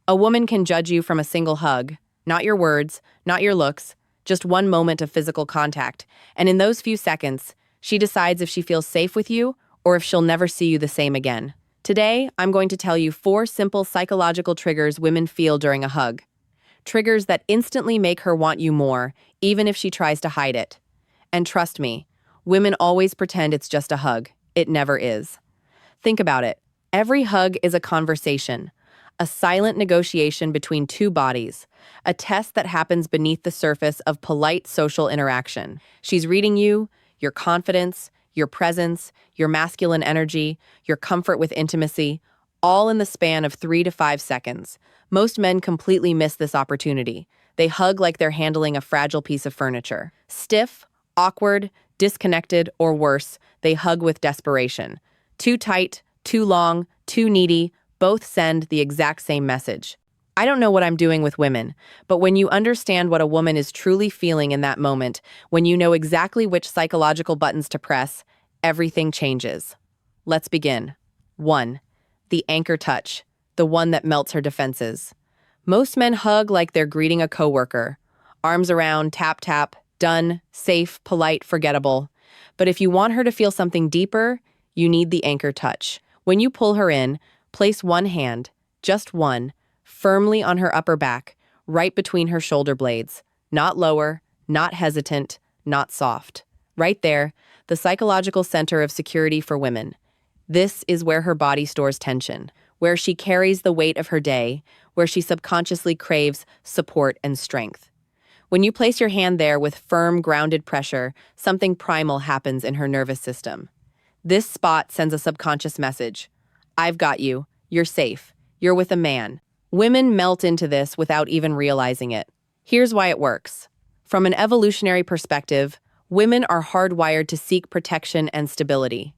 A woman can judge you from a single hug, not your words, not your looks, just one moment of physical contact. And in those few seconds, she decides if she feels safe with you or if she'll never see you the same again. Today, I'm going to tell you 4 simple psychological triggers women feel during a hug. Triggers that instantly make her want you more, even if she tries to hide it. And trust me, women always pretend it's just a hug. It never is. Think about it. Every hug is a conversation, a silent negotiation between two bodies, a test that happens beneath the surface of polite social interaction. She's reading you, your confidence, your presence, your masculine energy, your comfort with intimacy, all in the span of 3 to 5 seconds. Most men completely miss this opportunity. They hug like they're handling a fragile piece of furniture. Stiff, awkward, disconnected, or worse, they hug with desperation. Too tight, too long, too needy, both send the exact same message. I don't know what I'm doing with women, but when you understand what a woman is truly feeling in that moment, when you know exactly which psychological buttons to press, everything changes. Let's begin. 1. The anchor touch, the one that melts her defenses. Most men hug like they're greeting a coworker. Arms around, tap, tap, done, safe, polite, forgettable. But if you want her to feel something deeper, you need the anchor touch. When you pull her in, place one hand, just one, firmly on her upper back, right between her shoulder blades. Not lower, not hesitant, not soft. Right there, the psychological center of security for women. This is where her body stores tension, where she carries the weight of her day, where she subconsciously craves support and strength. When you place your hand there with firm, grounded pressure, something primal happens in her nervous system. This spot sends a subconscious message. I've got you. You're safe. You're with a man. Women melt into this without even realizing it. Here's why it works. From an evolutionary perspective, women are hardwired to seek protection and stability.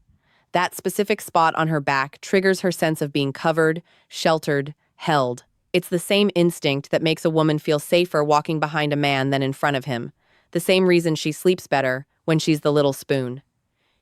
That specific spot on her back triggers her sense of being covered, sheltered, held. It's the same instinct that makes a woman feel safer walking behind a man than in front of him. The same reason she sleeps better when she's the little spoon.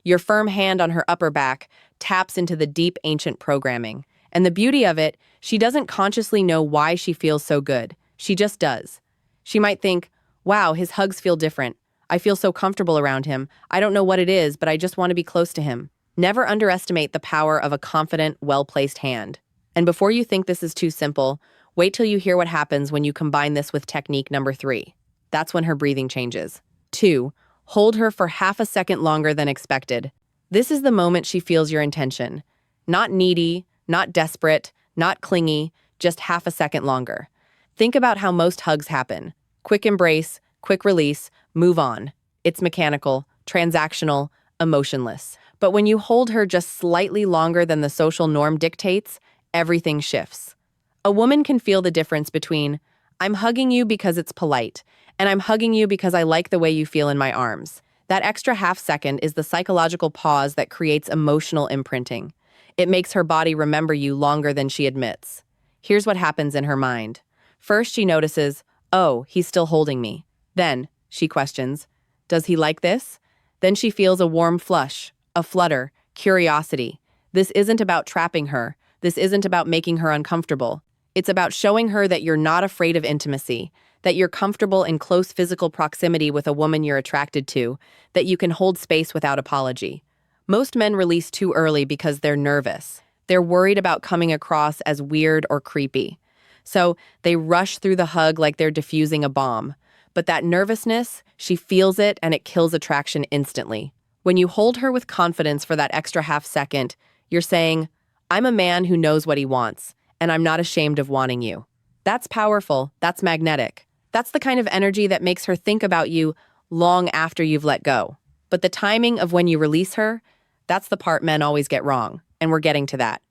Your firm hand on her upper back taps into the deep ancient programming. And the beauty of it, she doesn't consciously know why she feels so good. She just does. She might think, wow, his hugs feel different. I feel so comfortable around him. I don't know what it is, but I just want to be close to him. Never underestimate the power of a confident, well-placed hand. And before you think this is too simple, wait till you hear what happens when you combine this with technique number 3. That's when her breathing changes. 2. Hold her for half a second longer than expected. This is the moment she feels your intention. Not needy, not desperate, not clingy, just half a second longer. Think about how most hugs happen. Quick embrace, quick release, move on. It's mechanical, transactional, emotionless. But when you hold her just slightly longer than the social norm dictates, everything shifts. A woman can feel the difference between, I'm hugging you because it's polite, and I'm hugging you because I like the way you feel in my arms. That extra half second is the psychological pause that creates emotional imprinting. It makes her body remember you longer than she admits. Here's what happens in her mind. First, she notices, oh, he's still holding me. Then, she questions, does he like this? Then she feels a warm flush, a flutter, curiosity. This isn't about trapping her. This isn't about making her uncomfortable. It's about showing her that you're not afraid of intimacy, that you're comfortable in close physical proximity with a woman you're attracted to, that you can hold space without apology. Most men release too early because they're nervous. They're worried about coming across as weird or creepy. So they rush through the hug like they're diffusing a bomb. But that nervousness, she feels it and it kills attraction instantly. When you hold her with confidence for that extra half second, you're saying, I'm a man who knows what he wants, and I'm not ashamed of wanting you. That's powerful. That's magnetic. That's the kind of energy that makes her think about you long after you've let go. But the timing of when you release her, that's the part men always get wrong, and we're getting to that.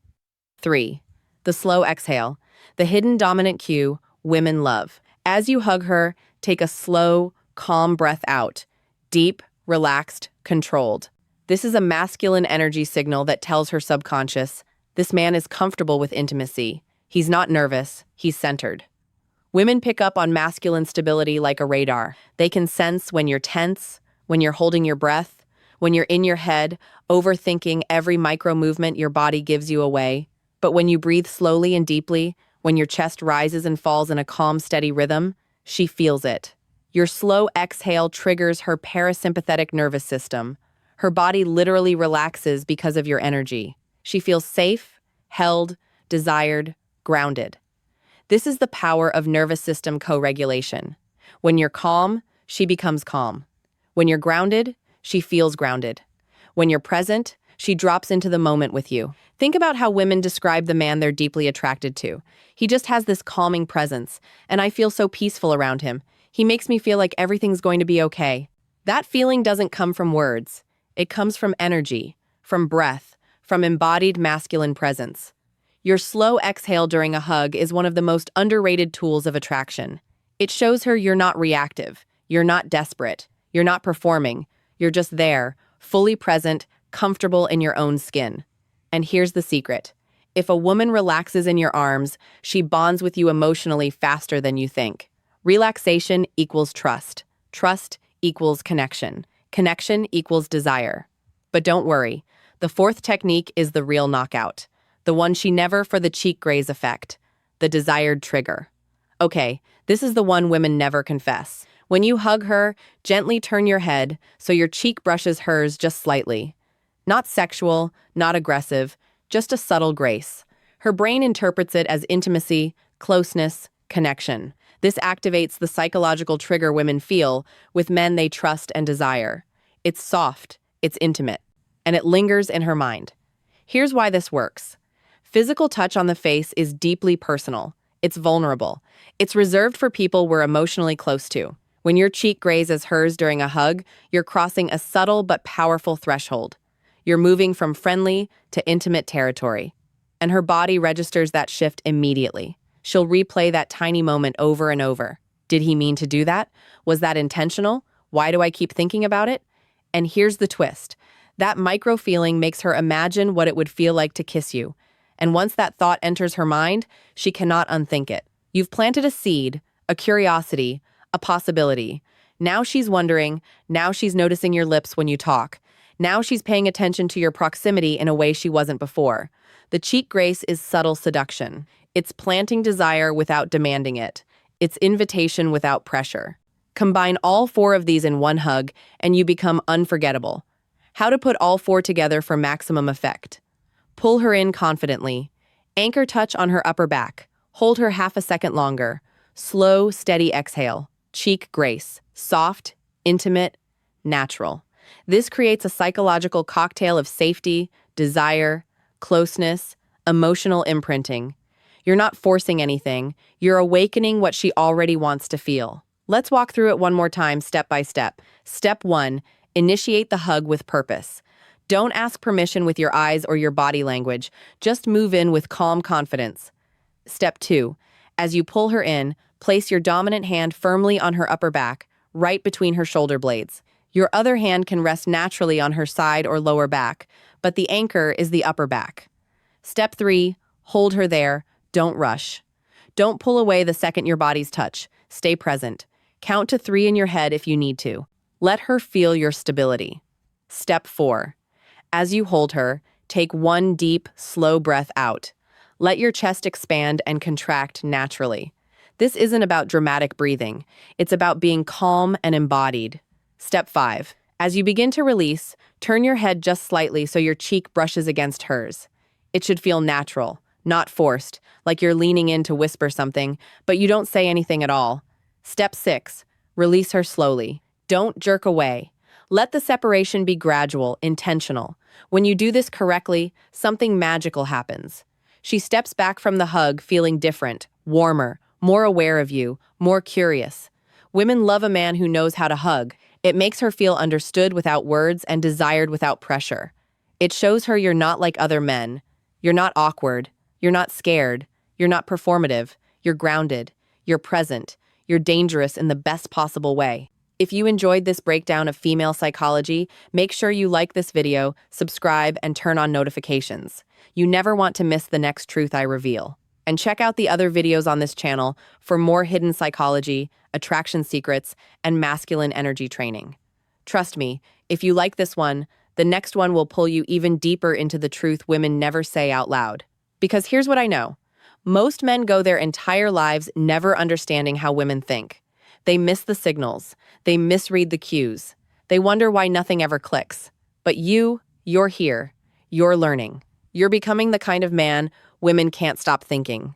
3. The slow exhale, the hidden dominant cue women love. As you hug her, take a slow, calm breath out. Deep, relaxed, controlled. This is a masculine energy signal that tells her subconscious, this man is comfortable with intimacy. He's not nervous, he's centered. Women pick up on masculine stability like a radar. They can sense when you're tense, when you're holding your breath, when you're in your head, overthinking every micro movement your body gives you away. But when you breathe slowly and deeply, When your chest rises and falls in a calm, steady rhythm, she feels it. Your slow exhale triggers her parasympathetic nervous system. Her body literally relaxes because of your energy. She feels safe, held, desired, grounded. This is the power of nervous system co-regulation. When you're calm, she becomes calm. When you're grounded, she feels grounded. When you're present, she drops into the moment with you. Think about how women describe the man they're deeply attracted to. He just has this calming presence, and I feel so peaceful around him. He makes me feel like everything's going to be okay. That feeling doesn't come from words. It comes from energy, from breath, from embodied masculine presence. Your slow exhale during a hug is one of the most underrated tools of attraction. It shows her you're not reactive, you're not desperate, you're not performing, you're just there, fully present, comfortable in your own skin. And here's the secret. If a woman relaxes in your arms, she bonds with you emotionally faster than you think. Relaxation equals trust. Trust equals connection. Connection equals desire. But don't worry, the fourth technique is the real knockout. The one she never for the cheek graze effect. The desired trigger. Okay, this is the one women never confess. When you hug her, gently turn your head so your cheek brushes hers just slightly. Not sexual, not aggressive, just a subtle grace. Her brain interprets it as intimacy, closeness, connection. This activates the psychological trigger women feel with men they trust and desire. It's soft, it's intimate, and it lingers in her mind. Here's why this works. Physical touch on the face is deeply personal. It's vulnerable. It's reserved for people we're emotionally close to. When your cheek grazes hers during a hug, you're crossing a subtle but powerful threshold. You're moving from friendly to intimate territory. And her body registers that shift immediately. She'll replay that tiny moment over and over. Did he mean to do that? Was that intentional? Why do I keep thinking about it? And here's the twist. That micro feeling makes her imagine what it would feel like to kiss you. And once that thought enters her mind, she cannot unthink it. You've planted a seed, a curiosity, a possibility. Now she's wondering, now she's noticing your lips when you talk. Now she's paying attention to your proximity in a way she wasn't before. The cheek grace is subtle seduction. It's planting desire without demanding it. It's invitation without pressure. Combine all four of these in one hug, and you become unforgettable. How to put all four together for maximum effect. Pull her in confidently. Anchor touch on her upper back. Hold her half a second longer. Slow, steady exhale. Cheek grace. Soft, intimate, natural. This creates a psychological cocktail of safety, desire, closeness, emotional imprinting. You're not forcing anything. You're awakening what she already wants to feel. Let's walk through it one more time, step by step. Step 1, initiate the hug with purpose. Don't ask permission with your eyes or your body language. Just move in with calm confidence. Step 2, as you pull her in, place your dominant hand firmly on her upper back, right between her shoulder blades. Your other hand can rest naturally on her side or lower back, but the anchor is the upper back. Step 3, hold her there. Don't rush. Don't pull away the second your bodies touch. Stay present. Count to 3 in your head if you need to. Let her feel your stability. Step 4. As you hold her, take one deep, slow breath out. Let your chest expand and contract naturally. This isn't about dramatic breathing. It's about being calm and embodied. Step 5. As you begin to release, turn your head just slightly so your cheek brushes against hers. It should feel natural, not forced, like you're leaning in to whisper something, but you don't say anything at all. Step 6. Release her slowly. Don't jerk away. Let the separation be gradual, intentional. When you do this correctly, something magical happens. She steps back from the hug feeling different, warmer, more aware of you, more curious. Women love a man who knows how to hug. It makes her feel understood without words and desired without pressure. It shows her you're not like other men. You're not awkward. You're not scared. You're not performative. You're grounded. You're present. You're dangerous in the best possible way. If you enjoyed this breakdown of female psychology, make sure you like this video, subscribe, and turn on notifications. You never want to miss the next truth I reveal. And check out the other videos on this channel for more hidden psychology, attraction secrets, and masculine energy training. Trust me, if you like this one, the next one will pull you even deeper into the truth women never say out loud. Because here's what I know. Most men go their entire lives never understanding how women think. They miss the signals. They misread the cues. They wonder why nothing ever clicks. But you're here. You're learning. You're becoming the kind of man women can't stop thinking.